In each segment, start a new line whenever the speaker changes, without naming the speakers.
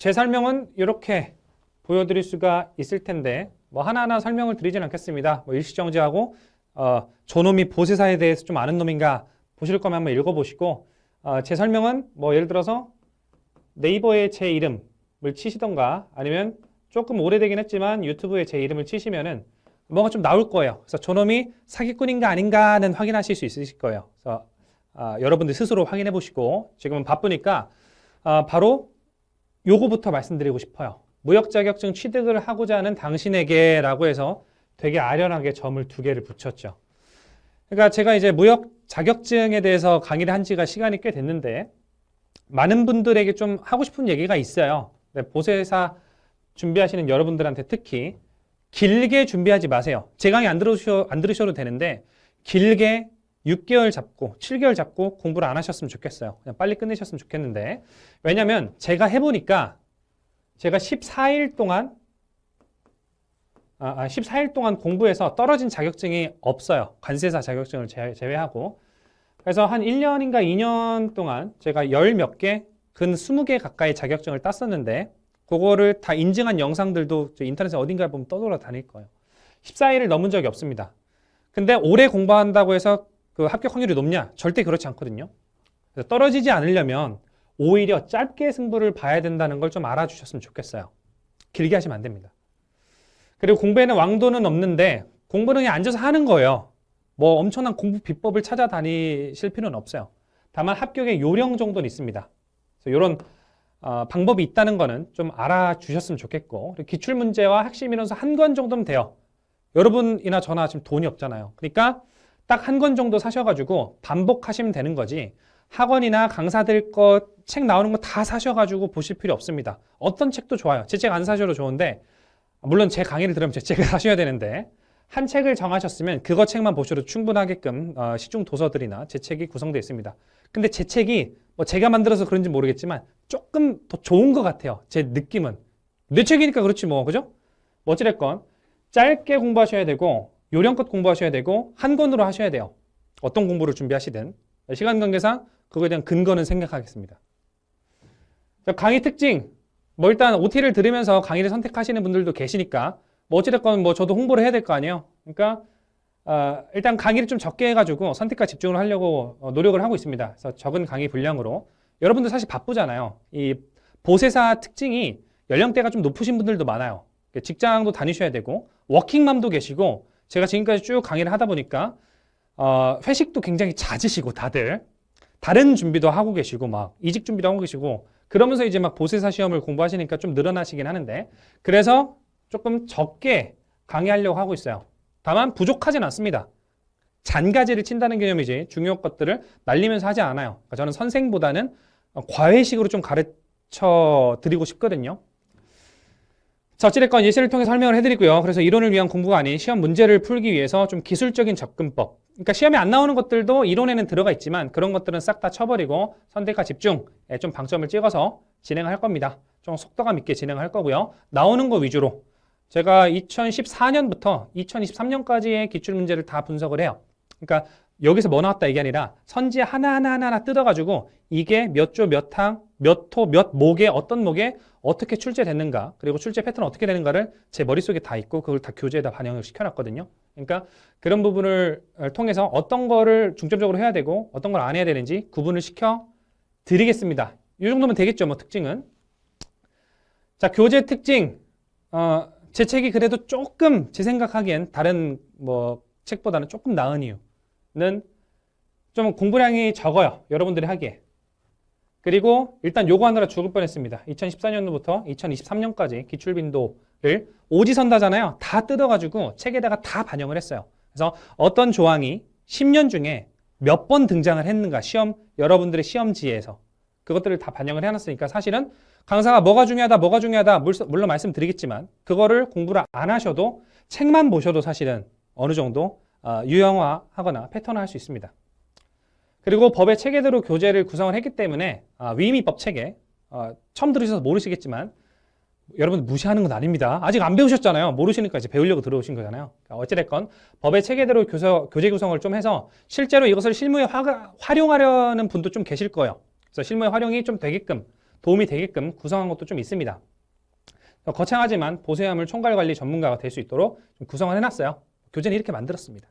제 설명은 이렇게 보여드릴 수가 있을 텐데 뭐 하나하나 설명을 드리진 않겠습니다. 뭐 일시정지하고 저놈이 보세사에 대해서 좀 아는 놈인가 보실 거면 한번 읽어보시고 제 설명은 뭐 예를 들어서 네이버에 제 이름을 치시던가 아니면 조금 오래되긴 했지만 유튜브에 제 이름을 치시면은 뭐가 좀 나올 거예요. 그래서 저놈이 사기꾼인가 아닌가는 확인하실 수 있으실 거예요. 그래서 여러분들 스스로 확인해 보시고 지금은 바쁘니까 바로 요거부터 말씀드리고 싶어요. 무역 자격증 취득을 하고자 하는 당신에게 라고 해서 되게 아련하게 점을 2개를 붙였죠. 그러니까 제가 이제 무역 자격증에 대해서 강의를 한 지가 시간이 꽤 됐는데 많은 분들에게 좀 하고 싶은 얘기가 있어요. 보세사 준비하시는 여러분들한테 특히 길게 준비하지 마세요. 제 강의 안 들으셔도 되는데 길게 6개월 잡고 7개월 잡고 공부를 안 하셨으면 좋겠어요. 그냥 빨리 끝내셨으면 좋겠는데 왜냐면 제가 해보니까 제가 14일 동안 14일 동안 공부해서 떨어진 자격증이 없어요. 관세사 자격증을 제외하고. 그래서 한 1년인가 2년 동안 제가 열 몇 개, 근 20개 가까이 자격증을 땄었는데 그거를 다 인증한 영상들도 인터넷에 어딘가에 보면 떠돌아다닐 거예요. 14일을 넘은 적이 없습니다. 근데 오래 공부한다고 해서 그 합격 확률이 높냐? 절대 그렇지 않거든요. 그래서 떨어지지 않으려면 오히려 짧게 승부를 봐야 된다는 걸 좀 알아주셨으면 좋겠어요. 길게 하시면 안 됩니다. 그리고 공부에는 왕도는 없는데 공부는 그냥 앉아서 하는 거예요. 뭐 엄청난 공부 비법을 찾아다니실 필요는 없어요. 다만 합격의 요령 정도는 있습니다. 그래서 이런 방법이 있다는 거는 좀 알아주셨으면 좋겠고 기출문제와 핵심이론서 한 권 정도면 돼요. 여러분이나 저나 지금 돈이 없잖아요. 그러니까 딱 한 권 정도 사셔가지고 반복하시면 되는 거지 학원이나 강사들 거 책 나오는 거 다 사셔가지고 보실 필요 없습니다. 어떤 책도 좋아요. 제 책 안 사셔도 좋은데 물론 제 강의를 들으면 제 책을 사셔야 되는데 한 책을 정하셨으면 그거 책만 보셔도 충분하게끔 시중 도서들이나 제 책이 구성되어 있습니다. 근데 제 책이 뭐 제가 만들어서 그런지 모르겠지만 조금 더 좋은 것 같아요. 제 느낌은. 내 책이니까 그렇지 뭐, 그죠? 뭐 어찌됐건 짧게 공부하셔야 되고 요령껏 공부하셔야 되고 한 권으로 하셔야 돼요. 어떤 공부를 준비하시든. 시간 관계상 그거에 대한 근거는 생각하겠습니다. 강의 특징. 뭐 일단 OT를 들으면서 강의를 선택하시는 분들도 계시니까 뭐 어찌됐건 뭐 저도 홍보를 해야 될 거 아니에요. 그러니까 일단 강의를 좀 적게 해가지고 선택과 집중을 하려고 노력을 하고 있습니다. 그래서 적은 강의 분량으로. 여러분들 사실 바쁘잖아요. 이 보세사 특징이 연령대가 좀 높으신 분들도 많아요. 직장도 다니셔야 되고 워킹맘도 계시고 제가 지금까지 쭉 강의를 하다 보니까 회식도 굉장히 잦으시고 다들 다른 준비도 하고 계시고 막 이직 준비도 하고 계시고 그러면서 이제 막 보세사 시험을 공부하시니까 좀 늘어나시긴 하는데 그래서 조금 적게 강의하려고 하고 있어요. 다만 부족하진 않습니다. 잔가지를 친다는 개념이지 중요한 것들을 날리면서 하지 않아요. 그러니까 저는 선생보다는 과외식으로 좀 가르쳐 드리고 싶거든요. 자, 어찌됐건 예시를 통해 설명을 해드리고요. 그래서 이론을 위한 공부가 아닌 시험 문제를 풀기 위해서 좀 기술적인 접근법. 그러니까 시험에 안 나오는 것들도 이론에는 들어가 있지만 그런 것들은 싹 다 쳐버리고 선택과 집중에 좀 방점을 찍어서 진행할 겁니다. 좀 속도감 있게 진행할 거고요. 나오는 거 위주로. 제가 2014년부터 2023년까지의 기출문제를 다 분석을 해요. 그러니까 여기서 뭐 나왔다 이게 아니라 선지 하나하나 뜯어가지고 이게 몇 조, 몇 항, 몇 호, 몇 목에 어떤 목에 어떻게 출제됐는가 그리고 출제 패턴 어떻게 되는가를 제 머릿속에 다 있고 그걸 다 교재에다 반영을 시켜놨거든요. 그러니까 그런 부분을 통해서 어떤 거를 중점적으로 해야 되고 어떤 걸 안 해야 되는지 구분을 시켜 드리겠습니다. 이 정도면 되겠죠. 뭐 특징은. 자, 교재 특징. 제 책이 그래도 조금 제 생각하기엔 다른 뭐 책보다는 조금 나은 이유는 좀 공부량이 적어요. 여러분들이 하기에. 그리고 일단 요거 하느라 죽을 뻔했습니다. 2014년도부터 2023년까지 기출빈도를 오지선다잖아요. 다 뜯어가지고 책에다가 다 반영을 했어요. 그래서 어떤 조항이 10년 중에 몇 번 등장을 했는가 여러분들의 시험지에서 그것들을 다 반영을 해놨으니까 사실은 강사가 뭐가 중요하다 물론 말씀드리겠지만 그거를 공부를 안 하셔도 책만 보셔도 사실은 어느 정도 유형화하거나 패턴화할 수 있습니다. 그리고 법의 체계대로 교재를 구성을 했기 때문에 위임위법 체계 처음 들으셔서 모르시겠지만 여러분 무시하는 건 아닙니다. 아직 안 배우셨잖아요. 모르시니까 이제 배우려고 들어오신 거잖아요. 어찌됐건 법의 체계대로 교재 구성을 좀 해서 실제로 이것을 실무에 활용하려는 분도 좀 계실 거예요. 그래서 실무에 활용이 좀 되게끔 도움이 되게끔 구성한 것도 좀 있습니다. 거창하지만 보세화물 총괄관리 전문가가 될 수 있도록 좀 구성을 해놨어요. 교재는 이렇게 만들었습니다.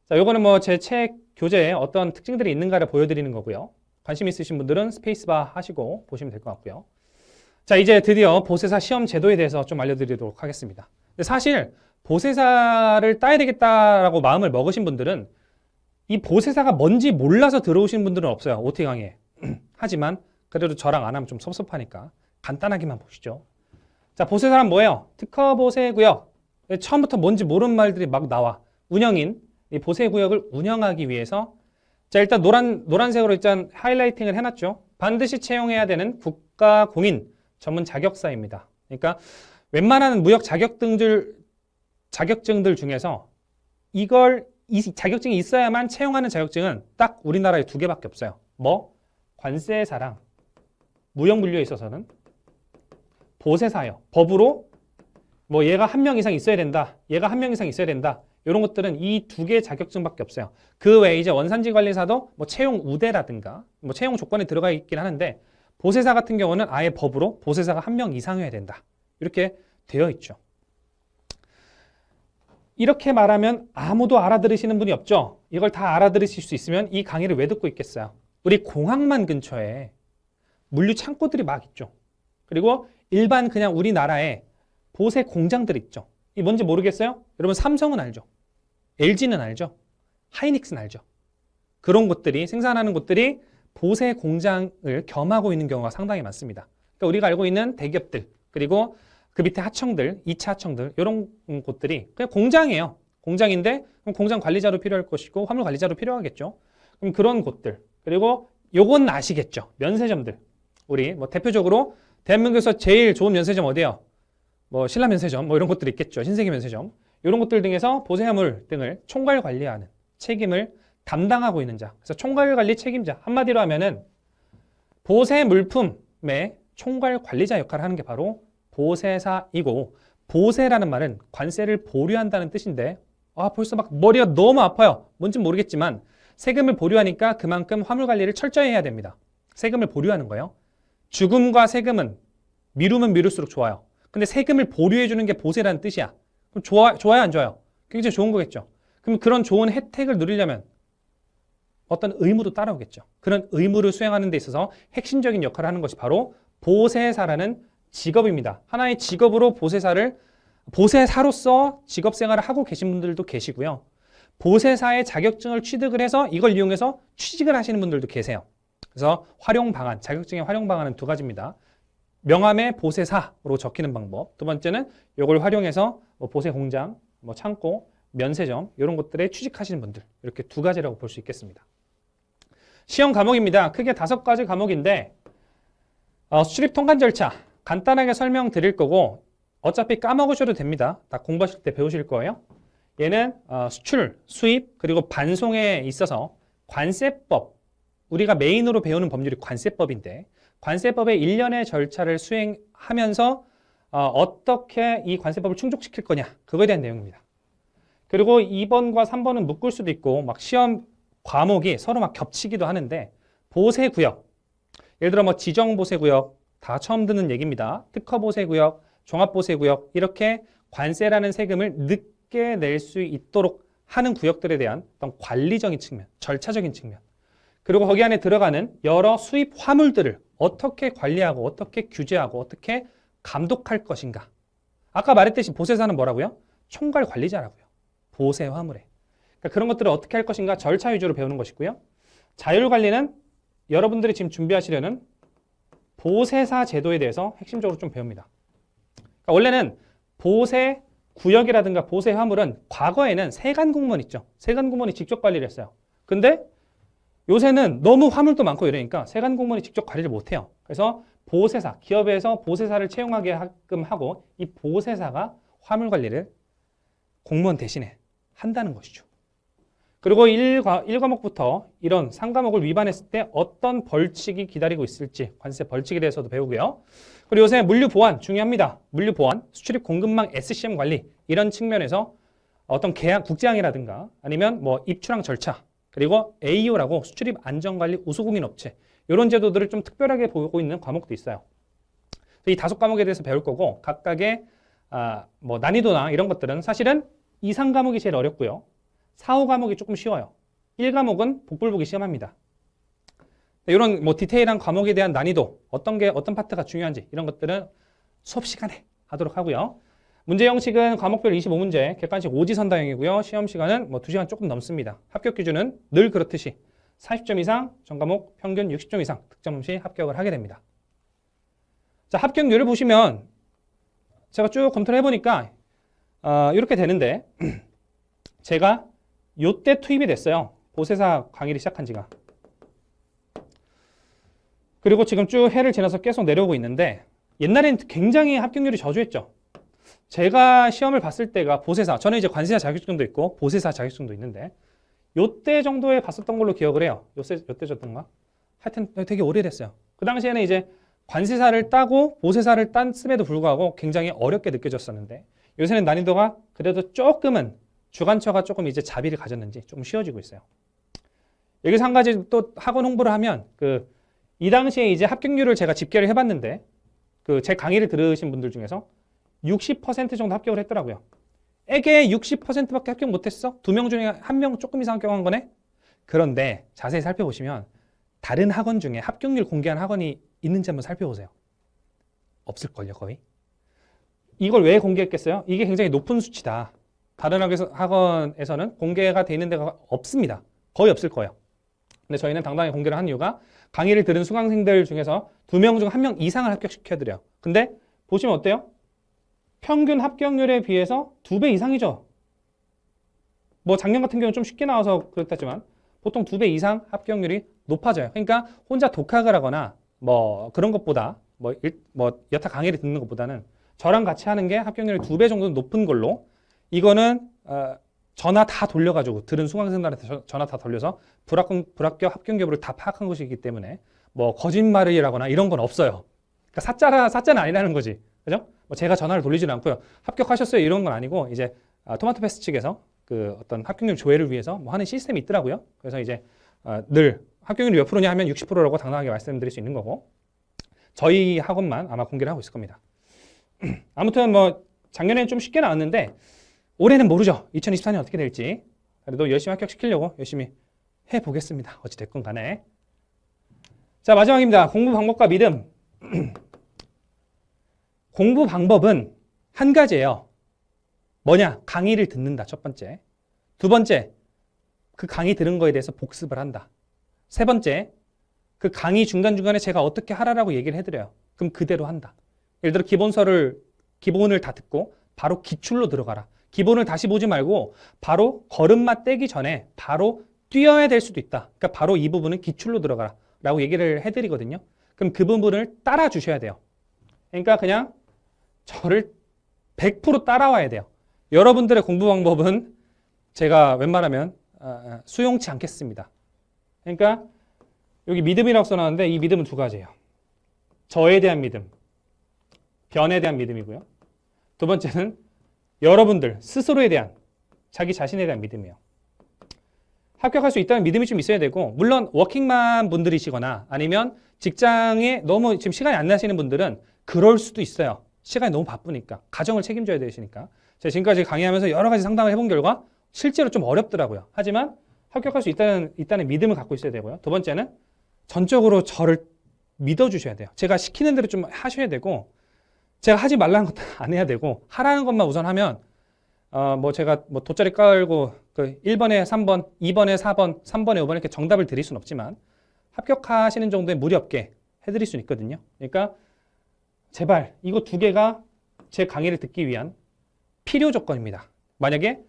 자, 요거는 뭐 제 책 교재에 어떤 특징들이 있는가를 보여드리는 거고요. 관심 있으신 분들은 스페이스바 하시고 보시면 될 것 같고요. 자, 이제 드디어 보세사 시험 제도에 대해서 좀 알려드리도록 하겠습니다. 근데 사실 보세사를 따야 되겠다라고 마음을 먹으신 분들은 이 보세사가 뭔지 몰라서 들어오신 분들은 없어요. OT 강의에. 하지만 그래도 저랑 안 하면 좀 섭섭하니까 간단하게만 보시죠. 자, 보세사란 뭐예요? 특허보세구역. 처음부터 뭔지 모르는 말들이 막 나와. 운영인, 이 보세구역을 운영하기 위해서 자, 일단 노란색으로 일단 하이라이팅을 해놨죠. 반드시 채용해야 되는 국가공인 전문 자격사입니다. 그러니까 웬만한 무역 자격증들 중에서 이 자격증이 있어야만 채용하는 자격증은 딱 우리나라에 2개밖에 없어요. 뭐? 관세사랑 무역물류에 있어서는 보세사예요. 법으로 뭐 얘가 1명 이상 있어야 된다. 얘가 1명 이상 있어야 된다. 이런 것들은 이 2개 자격증밖에 없어요. 그 외에 이제 원산지 관리사도 뭐 채용 우대라든가 뭐 채용 조건에 들어가 있긴 하는데 보세사 같은 경우는 아예 법으로 보세사가 1명 이상이어야 된다. 이렇게 되어 있죠. 이렇게 말하면 아무도 알아들으시는 분이 없죠. 이걸 다 알아들으실 수 있으면 이 강의를 왜 듣고 있겠어요? 우리 공항만 근처에 물류 창고들이 막 있죠. 그리고 일반 그냥 우리나라에 보세 공장들 있죠. 이 뭔지 모르겠어요? 여러분 삼성은 알죠? LG는 알죠? 하이닉스는 알죠? 그런 곳들이 생산하는 곳들이 보세 공장을 겸하고 있는 경우가 상당히 많습니다. 그러니까 우리가 알고 있는 대기업들 그리고 그 밑에 하청들, 2차 하청들 이런 곳들이 그냥 공장이에요. 공장인데 그럼 공장 관리자로 필요할 것이고 화물 관리자로 필요하겠죠. 그럼 그런 곳들 그리고 요건 아시겠죠? 면세점들. 우리 뭐 대표적으로 대한민국에서 제일 좋은 면세점 어디예요? 뭐 신라 면세점 뭐 이런 것들이 있겠죠. 신세계 면세점. 이런 것들 등에서 보세화물 등을 총괄 관리하는 책임을 담당하고 있는 자. 그래서 총괄 관리 책임자. 한마디로 하면은 보세 물품의 총괄 관리자 역할을 하는 게 바로 보세사이고 보세라는 말은 관세를 보류한다는 뜻인데 벌써 막 머리가 너무 아파요. 뭔지 모르겠지만 세금을 보류하니까 그만큼 화물 관리를 철저히 해야 됩니다. 세금을 보류하는 거예요. 죽음과 세금은 미루면 미룰수록 좋아요. 근데 세금을 보류해 주는 게 보세라는 뜻이야. 그럼 좋아요 안 좋아요? 굉장히 좋은 거겠죠. 그럼 그런 좋은 혜택을 누리려면 어떤 의무도 따라오겠죠. 그런 의무를 수행하는 데 있어서 핵심적인 역할을 하는 것이 바로 보세사라는 직업입니다. 하나의 직업으로 보세사로서 직업 생활을 하고 계신 분들도 계시고요. 보세사의 자격증을 취득을 해서 이걸 이용해서 취직을 하시는 분들도 계세요. 그래서 활용 방안, 자격증의 활용 방안은 2가지입니다. 명함에 보세사로 적히는 방법. 2번째는 이걸 활용해서 뭐 보세 공장, 뭐 창고, 면세점 이런 것들에 취직하시는 분들 이렇게 2가지라고 볼 수 있겠습니다. 시험 과목입니다. 크게 5가지 과목인데 수출입 통관 절차 간단하게 설명드릴 거고 어차피 까먹으셔도 됩니다. 다 공부하실 때 배우실 거예요. 얘는 수출, 수입 그리고 반송에 있어서 관세법 우리가 메인으로 배우는 법률이 관세법인데 관세법의 일련의 절차를 수행하면서 어떻게 이 관세법을 충족시킬 거냐 그거에 대한 내용입니다. 그리고 2번과 3번은 묶을 수도 있고 막 시험 과목이 서로 막 겹치기도 하는데 보세구역 예를 들어 뭐 지정보세구역 다 처음 듣는 얘기입니다. 특허보세구역, 종합보세구역 이렇게 관세라는 세금을 늦게 낼 수 있도록 하는 구역들에 대한 어떤 관리적인 측면, 절차적인 측면 그리고 거기 안에 들어가는 여러 수입 화물들을 어떻게 관리하고 어떻게 규제하고 어떻게 감독할 것인가. 아까 말했듯이 보세사는 뭐라고요? 총괄 관리자라고요. 보세 화물에. 그러니까 그런 것들을 어떻게 할 것인가 절차 위주로 배우는 것이고요. 자율관리는 여러분들이 지금 준비하시려는 보세사 제도에 대해서 핵심적으로 좀 배웁니다. 그러니까 원래는 보세 구역이라든가 보세 화물은 과거에는 세관공무원 있죠. 세관공무원이 직접 관리를 했어요. 근데 요새는 너무 화물도 많고 이러니까 세관공무원이 직접 관리를 못해요. 그래서 보세사, 기업에서 보세사를 채용하게끔 하고 이 보세사가 화물 관리를 공무원 대신에 한다는 것이죠. 그리고 1과목부터 이런 3과목을 위반했을 때 어떤 벌칙이 기다리고 있을지 관세 벌칙에 대해서도 배우고요. 그리고 요새 물류보안 중요합니다. 물류보안, 수출입 공급망 SCM 관리 이런 측면에서 어떤 계약, 국제항이라든가 아니면 뭐 입출항 절차 그리고 AO라고 수출입 안전관리 우수공인 업체 이런 제도들을 좀 특별하게 보고 있는 과목도 있어요. 이 5과목에 대해서 배울 거고 각각의 뭐 난이도나 이런 것들은 사실은 2, 3과목이 제일 어렵고요. 4, 5과목이 조금 쉬워요. 1과목은 복불복이 시험합니다. 이런 뭐 디테일한 과목에 대한 난이도, 어떤 파트가 중요한지 이런 것들은 수업 시간에 하도록 하고요. 문제 형식은 과목별 25문제, 객관식 오지선다형이고요. 시험 시간은 뭐 2시간 조금 넘습니다. 합격 기준은 늘 그렇듯이 40점 이상, 전 과목 평균 60점 이상 득점 시 합격을 하게 됩니다. 자, 합격률을 보시면 제가 쭉 검토를 해보니까 이렇게 되는데 제가 요때 투입이 됐어요. 보세사 강의를 시작한 지가. 그리고 지금 쭉 해를 지나서 계속 내려오고 있는데 옛날엔 굉장히 합격률이 저조했죠. 제가 시험을 봤을 때가 보세사, 저는 이제 관세사 자격증도 있고 보세사 자격증도 있는데 요때 정도에 봤었던 걸로 기억을 해요. 요때 줬던가? 하여튼 되게 오래됐어요. 그 당시에는 이제 관세사를 따고 보세사를 땄음에도 불구하고 굉장히 어렵게 느껴졌었는데 요새는 난이도가 그래도 조금은 주관처가 조금 이제 자비를 가졌는지 조금 쉬워지고 있어요. 여기서 한 가지 또 학원 홍보를 하면 이 당시에 이제 합격률을 제가 집계를 해봤는데 제 강의를 들으신 분들 중에서 60% 정도 합격을 했더라고요. 에게 60%밖에 합격 못했어? 2명 중에 1명 조금 이상 합격한 거네? 그런데 자세히 살펴보시면 다른 학원 중에 합격률 공개한 학원이 있는지 한번 살펴보세요. 없을걸요, 거의. 이걸 왜 공개했겠어요? 이게 굉장히 높은 수치다. 다른 학원에서는 공개가 돼 있는 데가 없습니다. 거의 없을 거예요. 근데 저희는 당당히 공개를 한 이유가 강의를 들은 수강생들 중에서 2명 중 1명 이상을 합격시켜드려요. 근데 보시면 어때요? 평균 합격률에 비해서 2배 이상이죠. 뭐 작년 같은 경우는 좀 쉽게 나와서 그렇다지만 보통 2배 이상 합격률이 높아져요. 그러니까 혼자 독학을 하거나 뭐 그런 것보다 뭐 여타 강의를 듣는 것보다는 저랑 같이 하는 게 합격률이 2배 정도 높은 걸로 이거는 전화 다 돌려가지고 들은 수강생들한테 전화 다 돌려서 불합격 합격 여부를 다 파악한 것이기 때문에 뭐 거짓말이라거나 이런 건 없어요. 그러니까 사짜는 아니라는 거지. 그죠? 뭐 제가 전화를 돌리지는 않고요. 합격하셨어요 이런 건 아니고 이제 토마토 패스 측에서 어떤 합격률 조회를 위해서 뭐 하는 시스템이 있더라고요. 그래서 이제 늘 합격률이 몇 프로냐 하면 60%라고 당당하게 말씀드릴 수 있는 거고 저희 학원만 아마 공개를 하고 있을 겁니다. 아무튼 뭐 작년에는 좀 쉽게 나왔는데 올해는 모르죠. 2024년 어떻게 될지. 그래도 열심히 합격시키려고 열심히 해보겠습니다. 어찌됐건 간에. 자, 마지막입니다. 공부 방법과 믿음. 공부 방법은 한 가지예요. 뭐냐? 강의를 듣는다. 첫 번째. 두 번째, 그 강의 들은 거에 대해서 복습을 한다. 세 번째, 그 강의 중간중간에 제가 어떻게 하라라고 얘기를 해드려요. 그럼 그대로 한다. 예를 들어 기본을 다 듣고 바로 기출로 들어가라. 기본을 다시 보지 말고 바로 걸음마 떼기 전에 바로 뛰어야 될 수도 있다. 그러니까 바로 이 부분은 기출로 들어가라 라고 얘기를 해드리거든요. 그럼 그 부분을 따라 주셔야 돼요. 그러니까 그냥 저를 100% 따라와야 돼요. 여러분들의 공부 방법은 제가 웬만하면 수용치 않겠습니다. 그러니까 여기 믿음이라고 써놨는데 이 믿음은 두 가지예요. 저에 대한 믿음, 변에 대한 믿음이고요. 두 번째는 여러분들 스스로에 대한 자기 자신에 대한 믿음이에요. 합격할 수 있다는 믿음이 좀 있어야 되고 물론 워킹맘 분들이시거나 아니면 직장에 너무 지금 시간이 안 나시는 분들은 그럴 수도 있어요. 시간이 너무 바쁘니까 가정을 책임져야 되시니까 제가 지금까지 강의하면서 여러 가지 상담을 해본 결과 실제로 좀 어렵더라고요. 하지만 합격할 수 있다는 믿음을 갖고 있어야 되고요. 두 번째는 전적으로 저를 믿어주셔야 돼요. 제가 시키는 대로 좀 하셔야 되고 제가 하지 말라는 것도 안 해야 되고 하라는 것만 우선 하면 뭐 제가 뭐 돗자리 깔고 1번에 3번, 2번에 4번, 3번에 5번 이렇게 정답을 드릴 수는 없지만 합격하시는 정도의 무리 없게 해드릴 수는 있거든요. 그러니까 제발 이거 두 개가 제 강의를 듣기 위한 필요 조건입니다. 만약에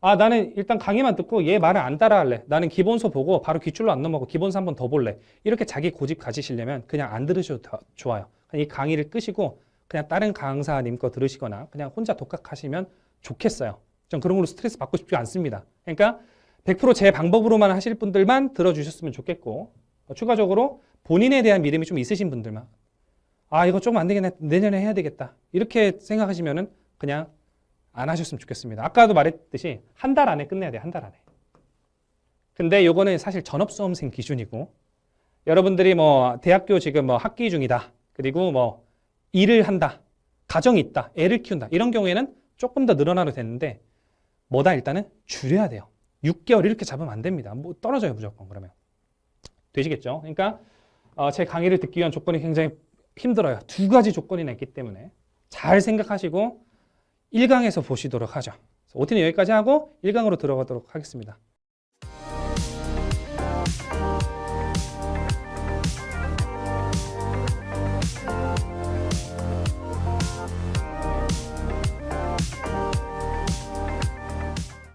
나는 일단 강의만 듣고 얘 말을 안 따라할래. 나는 기본서 보고 바로 기출로 안 넘어가고 기본서 한 번 더 볼래. 이렇게 자기 고집 가지시려면 그냥 안 들으셔도 좋아요. 이 강의를 끄시고 그냥 다른 강사님 거 들으시거나 그냥 혼자 독학하시면 좋겠어요. 전 그런 걸로 스트레스 받고 싶지 않습니다. 그러니까 100% 제 방법으로만 하실 분들만 들어주셨으면 좋겠고 추가적으로 본인에 대한 믿음이 좀 있으신 분들만 이거 조금 안 되겠네. 내년에 해야 되겠다. 이렇게 생각하시면은 그냥 안 하셨으면 좋겠습니다. 아까도 말했듯이 한 달 안에 끝내야 돼요. 한 달 안에. 근데 요거는 사실 전업수험생 기준이고 여러분들이 뭐 대학교 지금 뭐 학기 중이다. 그리고 뭐 일을 한다. 가정이 있다. 애를 키운다. 이런 경우에는 조금 더 늘어나도 되는데 뭐다 일단은 줄여야 돼요. 6개월 이렇게 잡으면 안 됩니다. 뭐 떨어져요 무조건 그러면. 되시겠죠? 그러니까 제 강의를 듣기 위한 조건이 굉장히 힘들어요. 두 가지 조건이나 있기 때문에 잘 생각하시고 1강에서 보시도록 하죠. OT는 여기까지 하고 1강으로 들어가도록 하겠습니다.